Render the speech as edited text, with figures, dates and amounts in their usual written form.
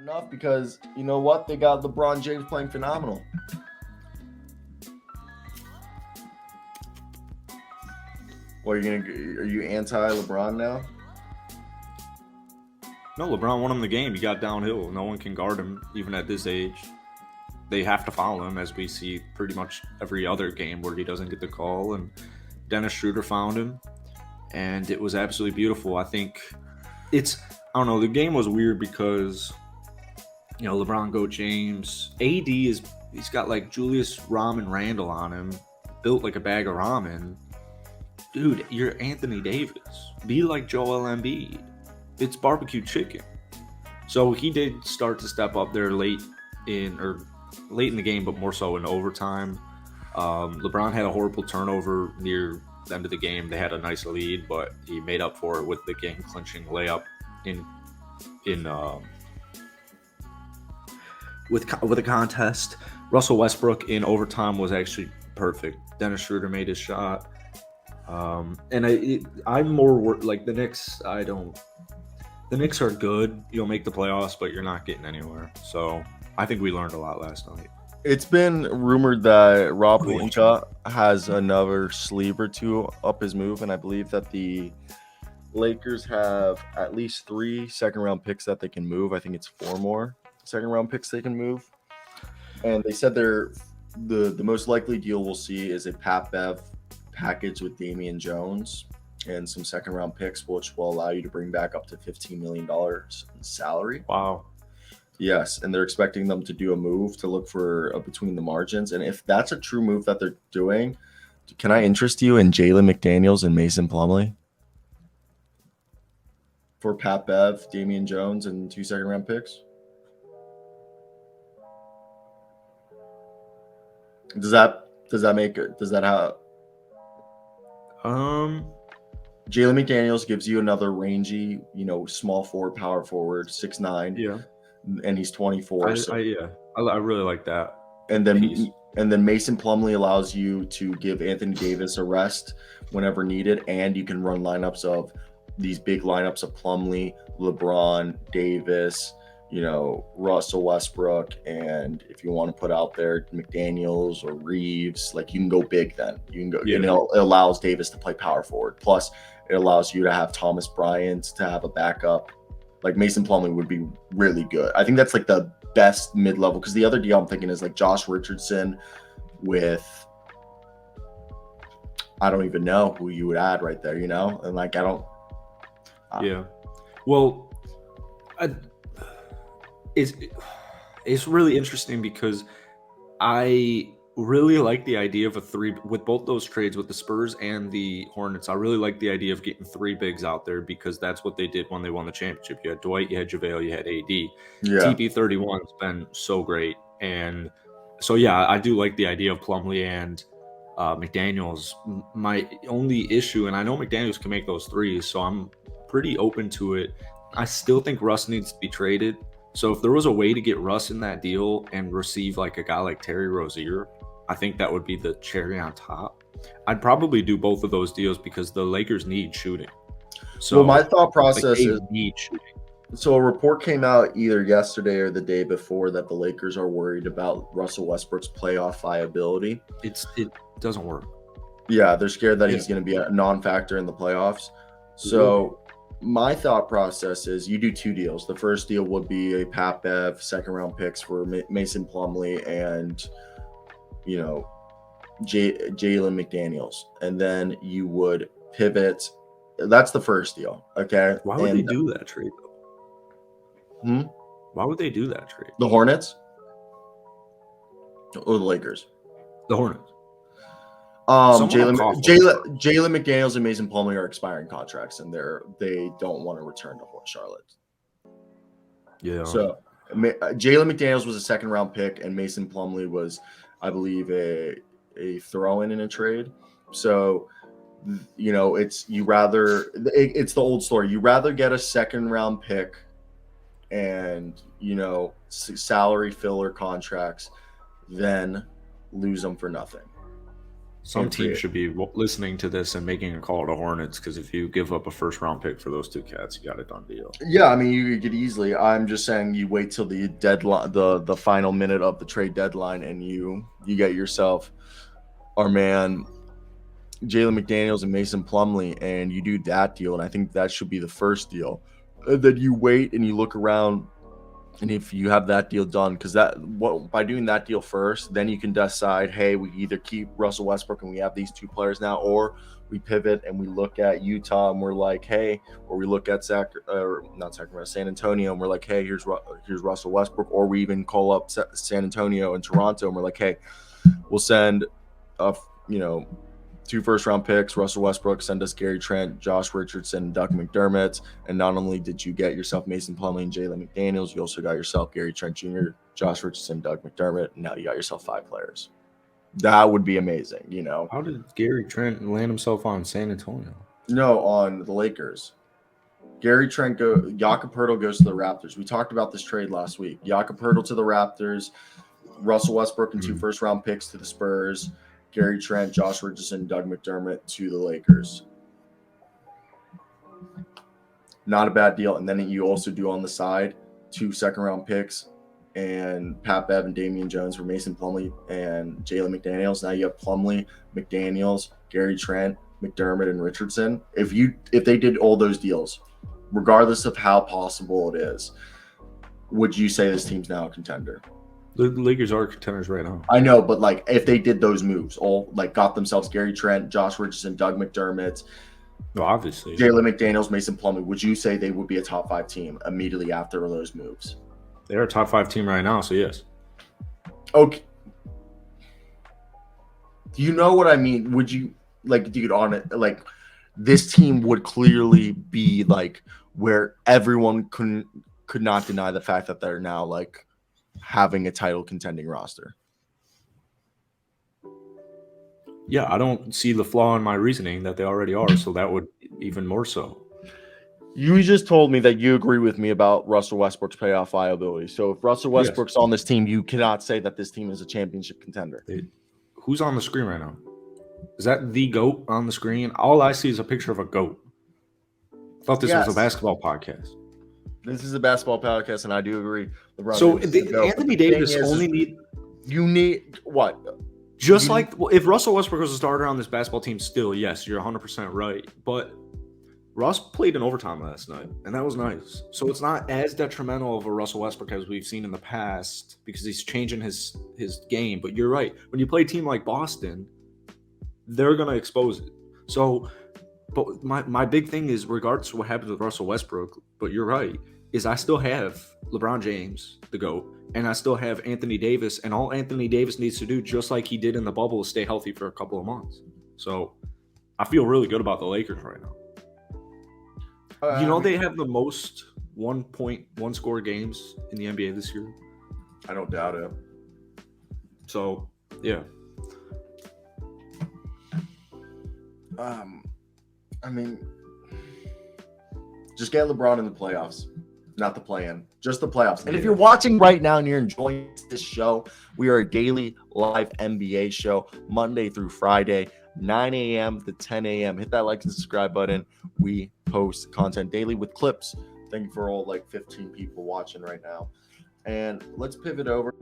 enough because you know what? They got LeBron James playing phenomenal. What are you anti-LeBron now? No, LeBron won him the game. He got downhill. No one can guard him, even at this age. They have to foul him, as we see pretty much every other game where he doesn't get the call. And Dennis Schroeder found him, and it was absolutely beautiful. I think I don't know, the game was weird because, LeBron, Go James, he's got like Julius Ramen Randle on him, built like a bag of ramen. Dude, you're Anthony Davis. Be like Joel Embiid. It's barbecue chicken. So he did start to step up there late in the game, but more so in overtime. LeBron had a horrible turnover near the end of the game. They had a nice lead, but he made up for it with the game-clinching layup with a contest. Russell Westbrook in overtime was actually perfect. Dennis Schroeder made his shot. And I'm more like the Knicks. The Knicks are good. You'll make the playoffs, but you're not getting anywhere. So I think we learned a lot last night. It's been rumored that Rob Pelinka has another sleeve or two up his move, and I believe that the Lakers have at least 3 second-round picks that they can move. I think it's 4 more second-round picks they can move. And they said the most likely deal we'll see is a Pat Bev package with Damian Jones and some second-round picks, which will allow you to bring back up to $15 million in salary. Wow. Yes, and they're expecting them to do a move to look for between the margins. And if that's a true move that they're doing, can I interest you in Jalen McDaniels and Mason Plumlee? For Pat Bev, Damian Jones, and 2 second-round picks? Does that make it? Does that have... Jalen McDaniels gives you another rangy, small forward, power forward, 6'9". Yeah. And he's 24. I really like that. And then Mason Plumlee allows you to give Anthony Davis a rest whenever needed, and you can run lineups of these big lineups of Plumlee, LeBron, Davis, Russell Westbrook, and if you want to put out there McDaniels or Reeves, like you can go big then. You can go, it allows Davis to play power forward. Plus, it allows you to have Thomas Bryant to have a backup. Like Mason Plumlee would be really good. I think that's like the best mid-level, because the other deal I'm thinking is like Josh Richardson with, I don't even know who you would add right there, and like yeah. Well, it's really interesting because I really like the idea of a 3 with both those trades with the Spurs and the Hornets. I really like the idea of getting 3 bigs out there because that's what they did when they won the championship. You had Dwight, you had JaVale, you had AD. Yeah. TP31's been so great. And so, yeah, I do like the idea of Plumlee and McDaniels. My only issue, and I know McDaniels can make those threes, so I'm pretty open to it. I still think Russ needs to be traded. So if there was a way to get Russ in that deal and receive like a guy like Terry Rozier, I think that would be the cherry on top. I'd probably do both of those deals because the Lakers need shooting. So my thought process is need shooting. So a report came out either yesterday or the day before that the Lakers are worried about Russell Westbrook's playoff viability. It doesn't work. Yeah, they're scared that he's going to be a non-factor in the playoffs. So my thought process is you do 2 deals. The first deal would be a Pat Bev second-round picks for Mason Plumlee and, Jalen McDaniels. And then you would pivot. That's the first deal, okay? Why would they do that trade, though? Why would they do that trade? The Hornets? Or the Lakers? The Hornets. Jalen McDaniels and Mason Plumlee are expiring contracts, and they don't want to return to Charlotte. Yeah. So Jalen McDaniels was a 2nd-round pick, and Mason Plumlee was, I believe, a throw-in a trade. So, it's the old story. You rather get a 2nd-round pick and salary filler contracts than lose them for nothing. Some and free team should be listening to this and making a call to Hornets, because if you give up a first-round pick for those two cats, you got a done deal. Yeah, I mean, you could easily. I'm just saying, you wait till the deadline, the final minute of the trade deadline, and you get yourself our man Jalen McDaniels and Mason Plumlee, and you do that deal. And I think that should be the first deal. And then you wait and you look around, and if you have that deal done, because by doing that deal first, then you can decide, hey, we either keep Russell Westbrook and we have these two players now, or we pivot and we look at Utah and we're like, hey, or we look at San Antonio, and we're like, hey, here's Russell Westbrook, or we even call up San Antonio and Toronto and we're like, hey, we'll send two first-round picks, Russell Westbrook, send us Gary Trent, Josh Richardson, Doug McDermott. And not only did you get yourself Mason Plumlee and Jalen McDaniels, you also got yourself Gary Trent Jr., Josh Richardson, Doug McDermott, and now you got yourself 5 players. That would be amazing, How did Gary Trent land himself on San Antonio? No, on the Lakers. Gary Trent Jakob Poeltl goes to the Raptors. We talked about this trade last week. Jakob Poeltl to the Raptors, Russell Westbrook and 2 first-round picks to the Spurs, Gary Trent, Josh Richardson, Doug McDermott to the Lakers. Not a bad deal. And then you also do on the side 2 second-round picks and Pat Bev and Damian Jones for Mason Plumlee and Jalen McDaniels. Now you have Plumlee, McDaniels, Gary Trent, McDermott, and Richardson. If they did all those deals, regardless of how possible it is, would you say this team's now a contender? The Lakers are contenders right now. I know, but like if they did those moves, got themselves Gary Trent, Josh Richardson, Doug McDermott, no, obviously Jalen McDaniels, Mason Plumlee, would you say they would be a top 5 team immediately after those moves? They're a top 5 team right now, so yes. Okay. Do you know what I mean? Would you dude, on it, this team would clearly be where everyone could not deny the fact that they're now having a title contending roster. Yeah, I don't see the flaw in my reasoning that they already are, so that would even more so. You just told me that you agree with me about Russell Westbrook's playoff viability. So if Russell Westbrook's on this team, you cannot say that this team is a championship contender. Who's on the screen right now? Is that the GOAT on the screen? All I see is a picture of a GOAT. I thought this was a basketball podcast. This is a basketball podcast, and I do agree. So Anthony Davis only need what? Just if Russell Westbrook was a starter on this basketball team, still, yes, you're 100% right. But Russ played in overtime last night, and that was nice. So it's not as detrimental of a Russell Westbrook as we've seen in the past because he's changing his game. But you're right. When you play a team like Boston, they're going to expose it. So, but my big thing is, regardless of what happens with Russell Westbrook, but you're right, is I still have LeBron James, the GOAT, and I still have Anthony Davis, and all Anthony Davis needs to do, just like he did in the bubble, is stay healthy for a couple of months. So I feel really good about the Lakers right now. They have the most 1.1 score games in the NBA this year. I don't doubt it. So, yeah. I mean, just get LeBron in the playoffs, not the play-in, just the playoffs. And if you're watching right now and you're enjoying this show, we are a daily live NBA show, Monday through Friday, 9 a.m. to 10 a.m. Hit that like and subscribe button. We post content daily with clips. Thank you for all 15 people watching right now. And let's pivot over.